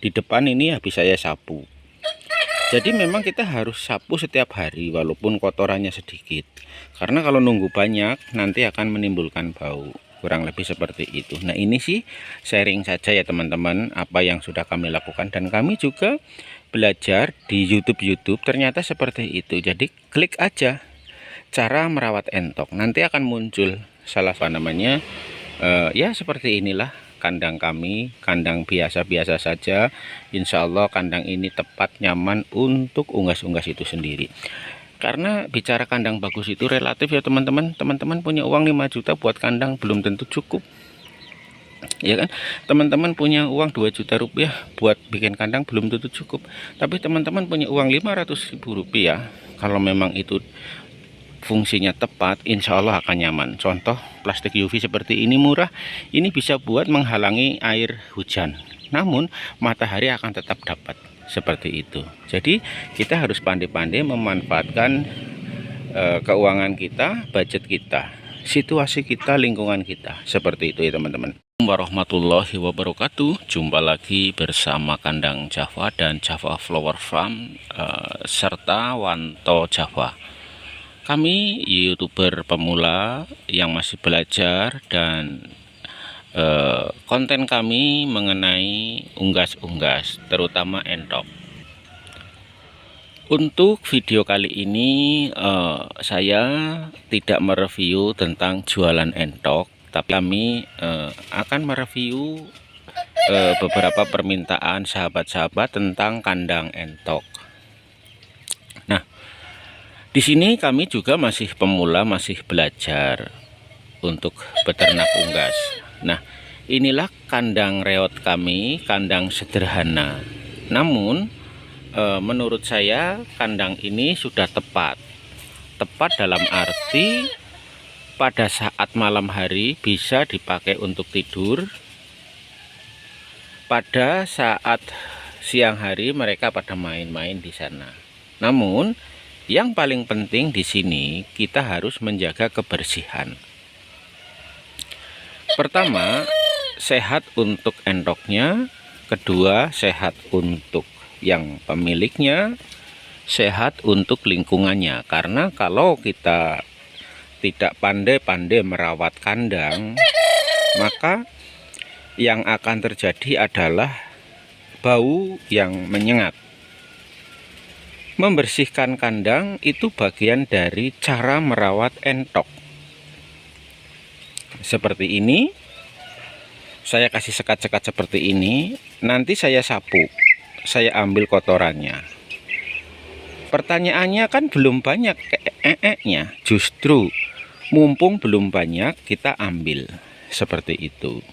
Di depan ini habis saya sapu. Jadi memang kita harus sapu setiap hari walaupun kotorannya sedikit. Karena kalau nunggu banyak nanti akan menimbulkan bau. Kurang lebih seperti itu. Nah, ini sih sharing saja ya teman-teman apa yang sudah kami lakukan, dan kami juga belajar di YouTube ternyata seperti itu. Jadi klik aja cara merawat entok. Nanti akan muncul salah satu namanya ya seperti inilah kandang kami, kandang biasa-biasa saja. Insya Allah kandang ini tepat, nyaman untuk unggas-unggas itu sendiri. Karena bicara kandang bagus itu relatif ya teman-teman. Teman-teman punya uang 5 juta buat kandang belum tentu cukup, ya kan? Teman-teman punya uang 2 juta rupiah buat bikin kandang belum tentu cukup. Tapi teman-teman punya uang 500.000 rupiah, kalau memang itu fungsinya tepat, insya Allah akan nyaman. Contoh plastik UV seperti ini murah, ini bisa buat menghalangi air hujan, namun matahari akan tetap dapat, seperti itu. Jadi kita harus pandai-pandai memanfaatkan keuangan kita, budget kita, situasi kita, lingkungan kita, seperti itu ya teman-teman. Warahmatullahi wabarakatuh. Jumpa lagi bersama Kandang Java dan Java Flower Farm serta Wanto Java. Kami YouTuber pemula yang masih belajar, dan konten kami mengenai unggas-unggas, terutama entok. Untuk video kali ini saya tidak mereview tentang jualan entok, tapi kami akan mereview beberapa permintaan sahabat-sahabat tentang kandang entok. Nah, di sini kami juga masih pemula, masih belajar untuk beternak unggas. Nah, inilah kandang reot kami, kandang sederhana. Namun, menurut saya kandang ini sudah tepat. Tepat dalam arti pada saat malam hari bisa dipakai untuk tidur. Pada saat siang hari mereka pada main-main di sana. Namun, yang paling penting di sini kita harus menjaga kebersihan. Pertama, sehat untuk endoknya. Kedua, sehat untuk yang pemiliknya. Sehat untuk lingkungannya. Karena kalau kita tidak pandai-pandai merawat kandang, maka yang akan terjadi adalah bau yang menyengat. Membersihkan kandang itu bagian dari cara merawat entok. Seperti ini, saya kasih sekat-sekat seperti ini. Nanti saya sapu, saya ambil kotorannya. Pertanyaannya kan belum banyak nya, justru mumpung belum banyak kita ambil, seperti itu.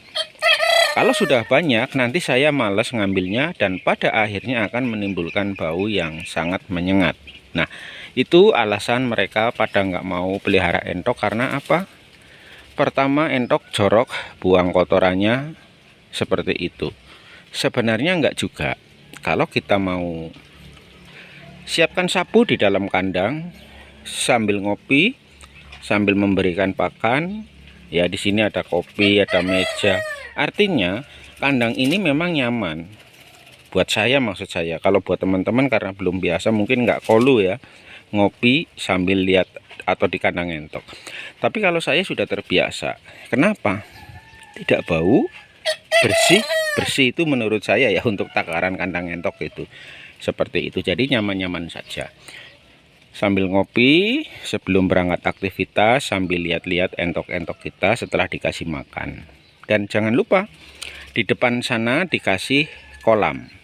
Kalau sudah banyak, nanti saya males ngambilnya dan pada akhirnya akan menimbulkan bau yang sangat menyengat. Nah, itu alasan mereka pada nggak mau pelihara entok. Karena apa? Pertama, entok jorok, buang kotorannya, seperti itu. Sebenarnya nggak juga. Kalau kita mau siapkan sapu di dalam kandang sambil ngopi, sambil memberikan pakan, ya di sini ada kopi, ada meja. Artinya kandang ini memang nyaman buat saya, maksud saya. Kalau buat teman-teman karena belum biasa mungkin nggak kolu ya, ngopi sambil lihat atau di kandang entok. Tapi kalau saya sudah terbiasa. Kenapa? Tidak bau, bersih. Bersih itu menurut saya ya untuk takaran kandang entok itu seperti itu. Jadi nyaman-nyaman saja. Sambil ngopi sebelum berangkat aktivitas, sambil lihat-lihat entok-entok kita setelah dikasih makan. Dan jangan lupa di depan sana dikasih kolam.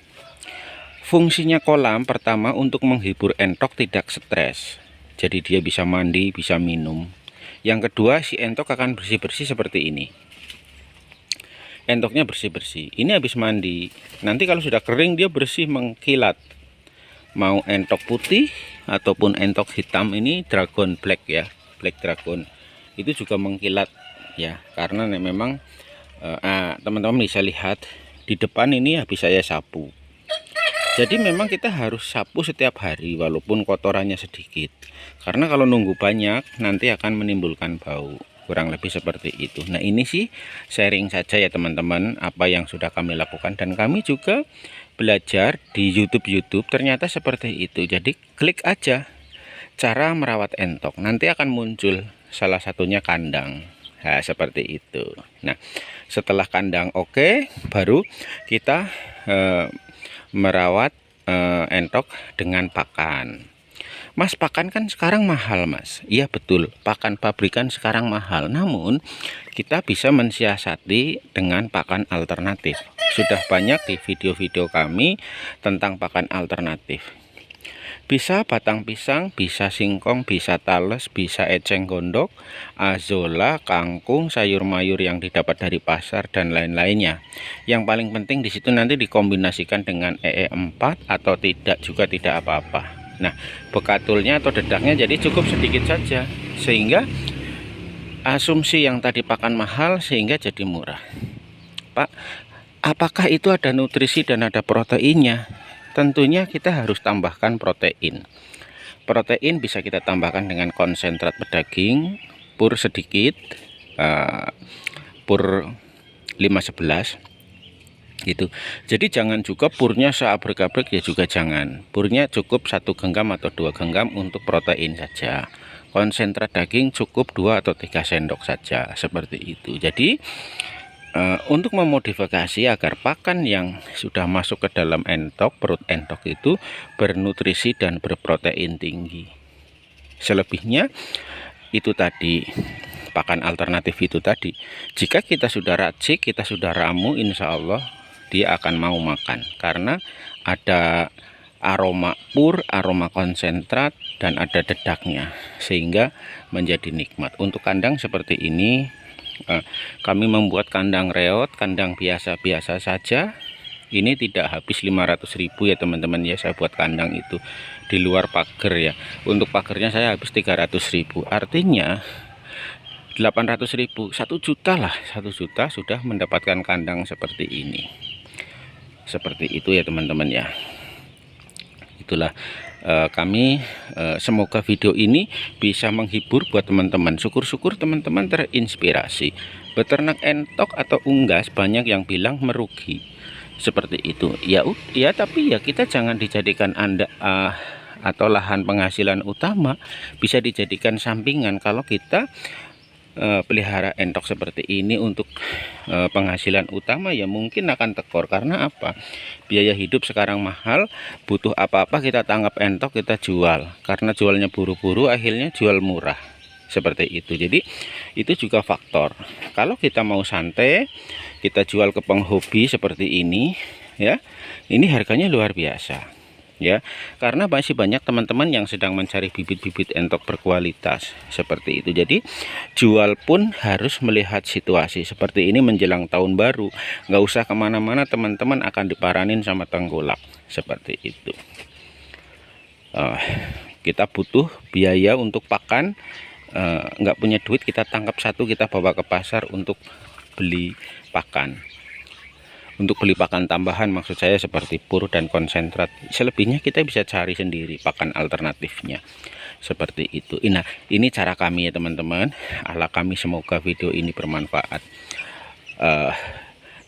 Fungsinya kolam pertama untuk menghibur entok tidak stres. Jadi dia bisa mandi, bisa minum. Yang kedua, si entok akan bersih-bersih seperti ini. Entoknya bersih-bersih. Ini habis mandi. Nanti kalau sudah kering dia bersih mengkilat. Mau entok putih ataupun entok hitam, ini dragon black ya, black dragon. Itu juga mengkilat ya, karena memang teman-teman bisa lihat di depan ini habis saya sapu. Jadi memang kita harus sapu setiap hari walaupun kotorannya sedikit. Karena kalau nunggu banyak nanti akan menimbulkan bau. Kurang lebih seperti itu. Nah, ini sih sharing saja ya teman-teman apa yang sudah kami lakukan, dan kami juga belajar di YouTube ternyata seperti itu. Jadi klik aja cara merawat entok, nanti akan muncul salah satunya kandang. Nah, seperti itu. Nah, setelah kandang oke, baru kita merawat entok dengan pakan. Mas, pakan kan sekarang mahal, Mas. Iya betul, pakan pabrikan sekarang mahal. Namun kita bisa mensiasati dengan pakan alternatif. Sudah banyak di video-video kami tentang pakan alternatif. Bisa batang pisang, bisa singkong, bisa tales, bisa eceng gondok, azola, kangkung, sayur mayur yang didapat dari pasar dan lain-lainnya. Yang paling penting di situ nanti dikombinasikan dengan EE4 atau tidak juga tidak apa-apa. Nah, bekatulnya atau dedaknya jadi cukup sedikit saja, sehingga asumsi yang tadi pakan mahal sehingga jadi murah. Pak, apakah itu ada nutrisi dan ada proteinnya? Tentunya kita harus tambahkan protein. Protein bisa kita tambahkan dengan konsentrat pedaging, pur sedikit, pur 511 gitu. Jadi jangan juga purnya seabrek-abrek, ya juga jangan. Purnya cukup 1 genggam atau 2 genggam untuk protein saja. Konsentrat daging cukup 2 atau 3 sendok saja, seperti itu. Jadi untuk memodifikasi agar pakan yang sudah masuk ke dalam entok, perut entok itu bernutrisi dan berprotein tinggi. Selebihnya itu tadi, pakan alternatif itu tadi, jika kita sudah racik, kita sudah ramu, insya Allah dia akan mau makan, karena ada aroma pur, aroma konsentrat, dan ada dedaknya, sehingga menjadi nikmat. Untuk kandang seperti ini, kami membuat kandang reot, kandang biasa-biasa saja. Ini tidak habis 500.000 ya teman-teman ya, saya buat kandang itu di luar pagar ya. Untuk pagarnya saya habis 300.000, artinya 800.000, 1 juta lah, 1 juta sudah mendapatkan kandang seperti ini. Seperti itu ya teman-teman ya. Itulah kami, semoga video ini bisa menghibur buat teman-teman. Syukur-syukur teman-teman terinspirasi. Beternak entok atau unggas banyak yang bilang merugi, seperti itu ya. Tapi ya kita jangan dijadikan atau lahan penghasilan utama, bisa dijadikan sampingan. Kalau kita pelihara entok seperti ini untuk penghasilan utama, ya mungkin akan tekor. Karena apa? Biaya hidup sekarang mahal, butuh apa-apa kita tangkap entok, kita jual. Karena jualnya buru-buru, akhirnya jual murah, seperti itu. Jadi itu juga faktor. Kalau kita mau santai, kita jual ke penghobi seperti ini ya, ini harganya luar biasa ya, karena masih banyak teman-teman yang sedang mencari bibit-bibit entok berkualitas seperti itu. Jadi jual pun harus melihat situasi seperti ini menjelang tahun baru. Nggak usah kemana-mana, teman-teman akan diparanin sama tengkulak, seperti itu. Kita butuh biaya untuk pakan, nggak punya duit, kita tangkap satu, kita bawa ke pasar untuk beli pakan. Untuk beli pakan tambahan maksud saya seperti pur dan konsentrat. Selebihnya kita bisa cari sendiri pakan alternatifnya, seperti itu. Nah, ini cara kami ya teman-teman, ala kami. Semoga video ini bermanfaat.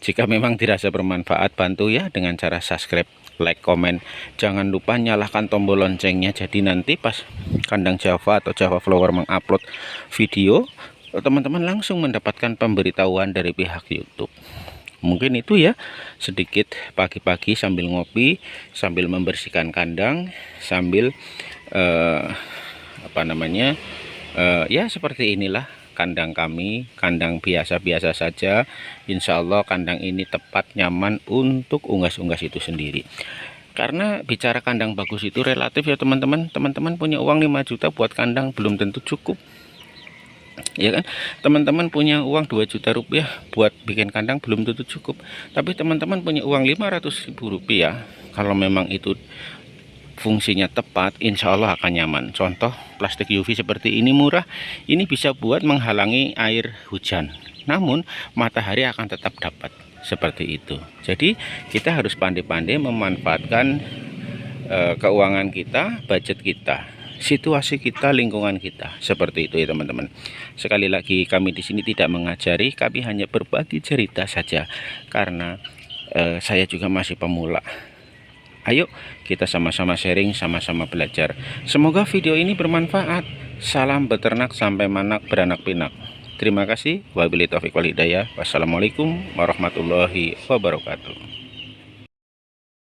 Jika memang dirasa bermanfaat, bantu ya dengan cara subscribe, like, komen. Jangan lupa nyalakan tombol loncengnya, jadi nanti pas kandang Java atau Java Flower mengupload video, teman-teman langsung mendapatkan pemberitahuan dari pihak YouTube. Mungkin itu ya, sedikit pagi-pagi sambil ngopi, sambil membersihkan kandang, sambil ya seperti inilah kandang kami, kandang biasa-biasa saja. Insya Allah kandang ini tepat, nyaman untuk unggas-unggas itu sendiri. Karena bicara kandang bagus itu relatif ya teman-teman. Teman-teman punya uang 5 juta buat kandang belum tentu cukup, ya kan? Teman-teman punya uang 2 juta rupiah buat bikin kandang belum tentu cukup. Tapi teman-teman punya uang 500.000 rupiah, kalau memang itu fungsinya tepat, insya Allah akan nyaman. Contoh plastik UV seperti ini murah, ini bisa buat menghalangi air hujan, namun matahari akan tetap dapat, seperti itu. Jadi kita harus pandai-pandai memanfaatkan keuangan kita, budget kita, situasi kita, lingkungan kita, seperti itu ya teman-teman. Sekali lagi, kami di sini tidak mengajari, kami hanya berbagi cerita saja, karena saya juga masih pemula. Ayo kita sama-sama sharing, sama-sama belajar. Semoga video ini bermanfaat. Salam beternak sampai manak beranak pinak. Terima kasih. Wabillahi taufiq wal hidayah. Wassalamualaikum warahmatullahi wabarakatuh.